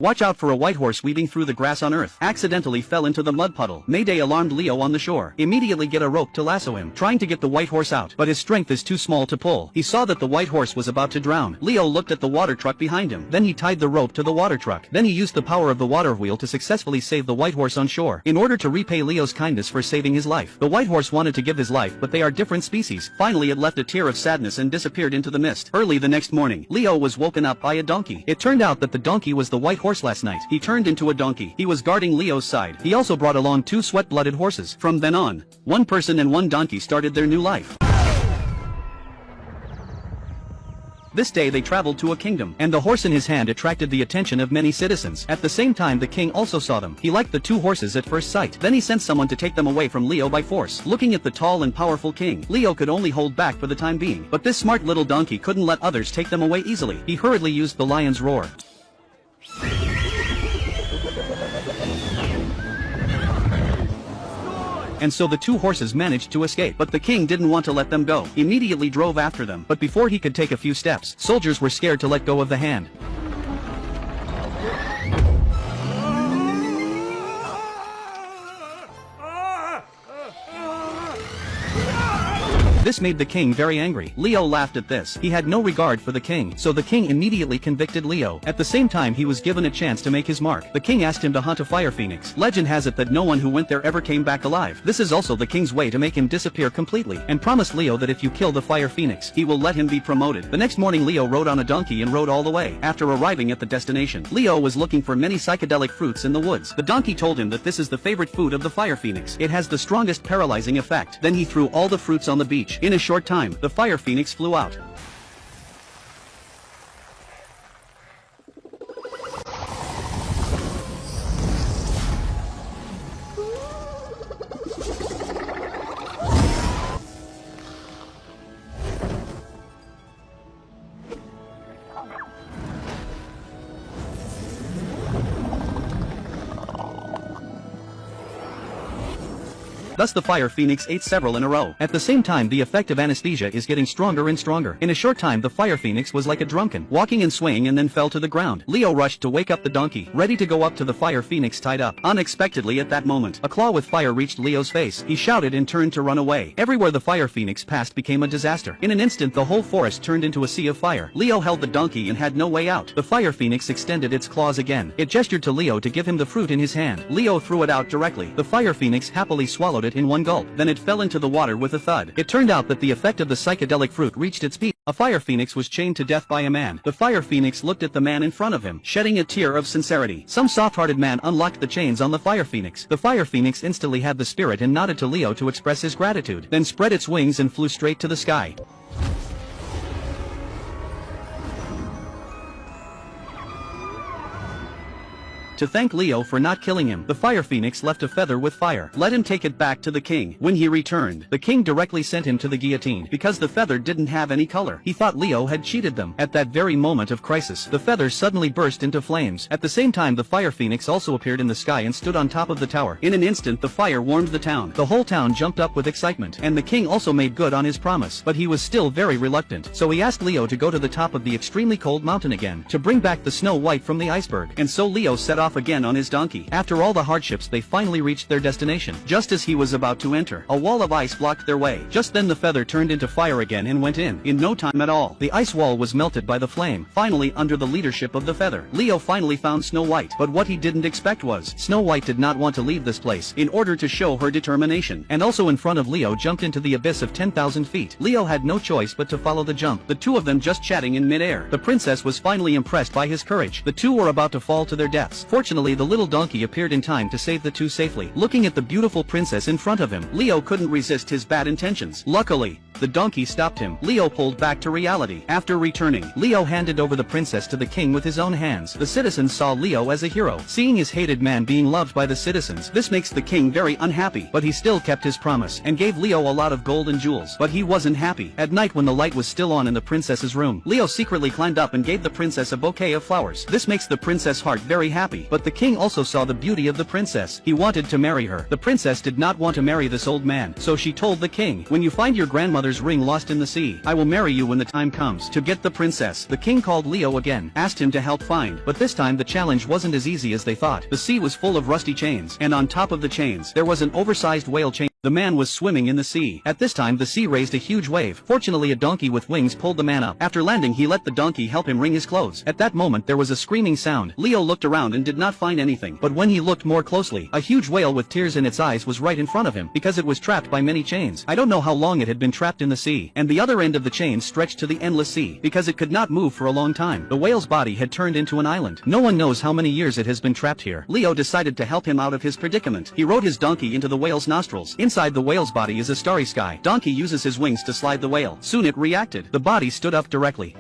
Watch out for a white horse weaving through the grass on earth. Accidentally fell into the mud puddle. Mayday alarmed Leo on the shore. Immediately get a rope to lasso him, trying to get the white horse out, but his strength is too small to pull. He saw that the white horse was about to drown. Leo looked at the water truck behind him. Then he tied the rope to the water truck. Then he used the power of the water wheel to successfully save the white horse on shore. In order to repay Leo's kindness for saving his life, the white horse wanted to give his life, but they are different species. Finally it left a tear of sadness and disappeared into the mist. Early the next morning, Leo was woken up by a donkey. It turned out that the donkey was the white horse last night. He turned into a donkey. He was guarding Leo's side. He also brought along 2 sweat-blooded horses. From then on, one person and one donkey started their new life. This day they traveled to a kingdom, and the horse in his hand attracted the attention of many citizens. At the same time the king also saw them. He liked the 2 horses at first sight. Then he sent someone to take them away from Leo by force. Looking at the tall and powerful king, Leo could only hold back for the time being. But this smart little donkey couldn't let others take them away easily. He hurriedly used the lion's roar. And so the 2 horses managed to escape, but the king didn't want to let them go. He immediately drove after them, but before he could take a few steps, soldiers were scared to let go of the hand. This made the king very angry. Leo laughed at this. He had no regard for the king, so the king immediately convicted Leo. At the same time he was given a chance to make his mark. The king asked him to hunt a fire phoenix. Legend has it that no one who went there ever came back alive. This is also the king's way to make him disappear completely, and promised Leo that if you kill the fire phoenix, he will let him be promoted. The next morning Leo rode on a donkey and rode all the way. After arriving at the destination, Leo was looking for many psychedelic fruits in the woods. The donkey told him that this is the favorite food of the fire phoenix. It has the strongest paralyzing effect. Then he threw all the fruits on the beach. In a short time, the fire phoenix flew out. Thus the fire phoenix ate several in a row. At the same time the effect of anesthesia is getting stronger and stronger. In a short time the fire phoenix was like a drunken, walking and swaying and then fell to the ground. Leo rushed to wake up the donkey, ready to go up to the fire phoenix tied up. Unexpectedly at that moment, a claw with fire reached Leo's face. He shouted and turned to run away. Everywhere the fire phoenix passed became a disaster. In an instant the whole forest turned into a sea of fire. Leo held the donkey and had no way out. The fire phoenix extended its claws again. It gestured to Leo to give him the fruit in his hand. Leo threw it out directly. The fire phoenix happily swallowed it in one gulp. Then it fell into the water with a thud. It turned out that the effect of the psychedelic fruit reached its peak. A fire phoenix was chained to death by a man. The fire phoenix looked at the man in front of him, shedding a tear of sincerity. Some soft-hearted man unlocked the chains on the fire phoenix. The fire phoenix instantly had the spirit and nodded to Leo to express his gratitude, then spread its wings and flew straight to the sky. To thank Leo for not killing him, the fire phoenix left a feather with fire. Let him take it back to the king. When he returned, the king directly sent him to the guillotine, because the feather didn't have any color. He thought Leo had cheated them. At that very moment of crisis, the feather suddenly burst into flames. At the same time the fire phoenix also appeared in the sky and stood on top of the tower. In an instant the fire warmed the town. The whole town jumped up with excitement, and the king also made good on his promise, but he was still very reluctant. So he asked Leo to go to the top of the extremely cold mountain again, to bring back the snow white from the iceberg. And so Leo set off again on his donkey. After all the hardships they finally reached their destination. Just as he was about to enter, a wall of ice blocked their way. Just then the feather turned into fire again and went in no time at all. The ice wall was melted by the flame. Finally, under the leadership of the feather, Leo finally found Snow White. But what he didn't expect was, Snow White did not want to leave this place in order to show her determination. And also in front of Leo jumped into the abyss of 10,000 feet. Leo had no choice but to follow the jump, the two of them just chatting in midair. The princess was finally impressed by his courage. The two were about to fall to their deaths. Fortunately the little donkey appeared in time to save the two safely. Looking at the beautiful princess in front of him, Leo couldn't resist his bad intentions. Luckily, the donkey stopped him. Leo pulled back to reality. After returning, Leo handed over the princess to the king with his own hands. The citizens saw Leo as a hero. Seeing his hated man being loved by the citizens, this makes the king very unhappy. But he still kept his promise, and gave Leo a lot of gold and jewels. But he wasn't happy. At night when the light was still on in the princess's room, Leo secretly climbed up and gave the princess a bouquet of flowers. This makes the princess' heart very happy. But the king also saw the beauty of the princess. He wanted to marry her. The princess did not want to marry this old man, so she told the king, "When you find your grandmother grandmother's ring lost in the sea. I will marry you when the time comes to get the princess. The king called Leo again, asked him to help find, but this time the challenge wasn't as easy as they thought. The sea was full of rusty chains, and on top of the chains, there was an oversized whale chain. The man was swimming in the sea. At this time the sea raised a huge wave. Fortunately a donkey with wings pulled the man up. After landing he let the donkey help him wring his clothes. At that moment there was a screaming sound. Leo looked around and did not find anything. But when he looked more closely, a huge whale with tears in its eyes was right in front of him, because it was trapped by many chains. I don't know how long it had been trapped in the sea, and the other end of the chain stretched to the endless sea, because it could not move for a long time. The whale's body had turned into an island. No one knows how many years it has been trapped here. Leo decided to help him out of his predicament. He rode his donkey into the whale's nostrils. Inside the whale's body is a starry sky. Donkey uses his wings to slide the whale. Soon it reacted. The body stood up directly.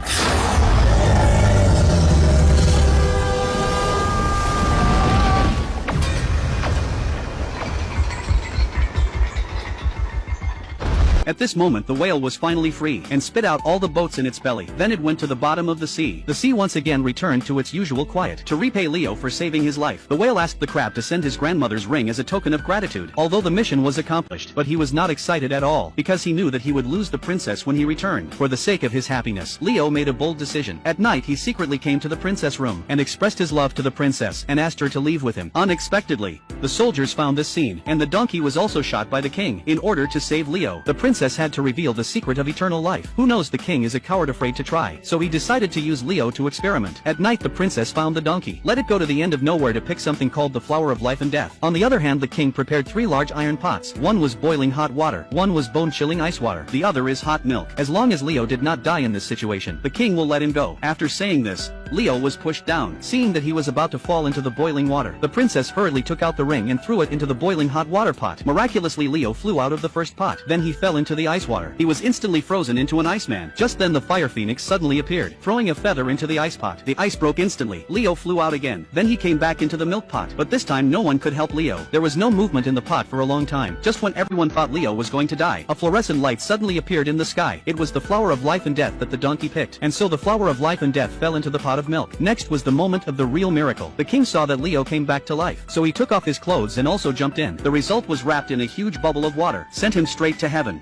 At this moment the whale was finally free, and spit out all the boats in its belly. Then it went to the bottom of the sea. The sea once again returned to its usual quiet. To repay Leo for saving his life, the whale asked the crab to send his grandmother's ring as a token of gratitude. Although the mission was accomplished, but he was not excited at all, because he knew that he would lose the princess when he returned. For the sake of his happiness, Leo made a bold decision. At night he secretly came to the princess' room, and expressed his love to the princess, and asked her to leave with him. Unexpectedly, the soldiers found this scene, and the donkey was also shot by the king. In order to save Leo, the princess had to reveal the secret of eternal life. Who knows, the king is a coward afraid to try, so he decided to use Leo to experiment. At night the princess found the donkey, let it go to the end of nowhere to pick something called the flower of life and death. On the other hand, the king prepared 3 large iron pots. One was boiling hot water, one was bone-chilling ice water, the other is hot milk. As long as Leo did not die in this situation, the king will let him go. After saying this, Leo was pushed down. Seeing that he was about to fall into the boiling water, the princess hurriedly took out the ring and threw it into the boiling hot water pot. Miraculously Leo flew out of the first pot. Then he fell into the ice water. He was instantly frozen into an iceman. Just then the fire phoenix suddenly appeared, throwing a feather into the ice pot. The ice broke instantly. Leo flew out again. Then he came back into the milk pot. But this time no one could help Leo. There was no movement in the pot for a long time. Just when everyone thought Leo was going to die, a fluorescent light suddenly appeared in the sky. It was the flower of life and death that the donkey picked. And so the flower of life and death fell into the pot of milk. Next was the moment of the real miracle. The king saw that Leo came back to life, so he took off his clothes and also jumped in. The result was wrapped in a huge bubble of water, sent him straight to heaven.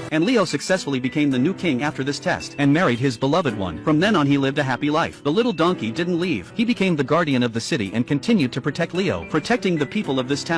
And Leo successfully became the new king after this test, and married his beloved one. From then on he lived a happy life. The little donkey didn't leave. He became the guardian of the city and continued to protect Leo, protecting the people of this town.